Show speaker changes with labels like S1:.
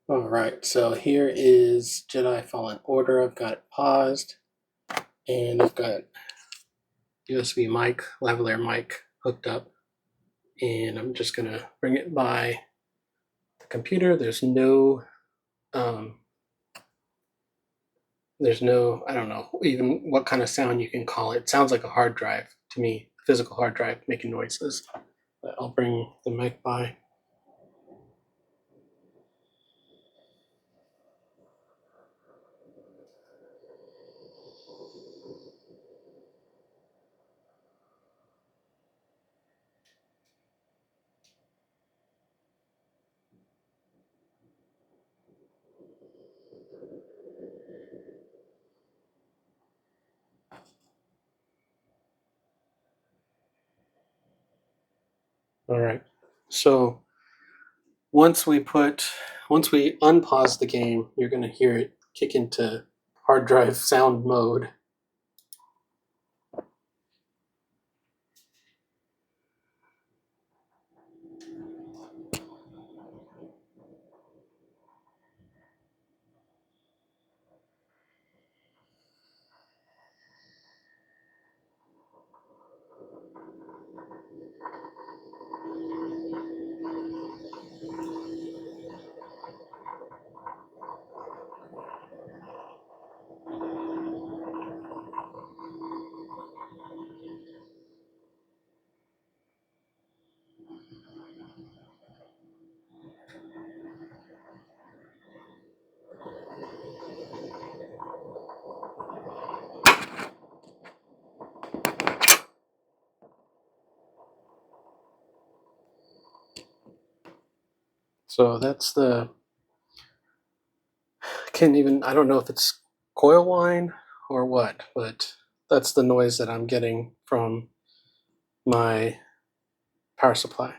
S1: Alright, so here is Jedi Fallen Order. I've got it paused, and I've got USB mic, lavalier mic hooked up, and I'm just gonna bring it by the computer. There's no, I don't know even what kind of sound you can call it. It sounds like a hard drive to me, a physical hard drive making noises. But I'll bring the mic by. All right. So once we unpause the game, you're going to hear it kick into hard drive sound mode. So that's the I don't know if it's coil whine or what, but that's the noise that I'm getting from my power supply.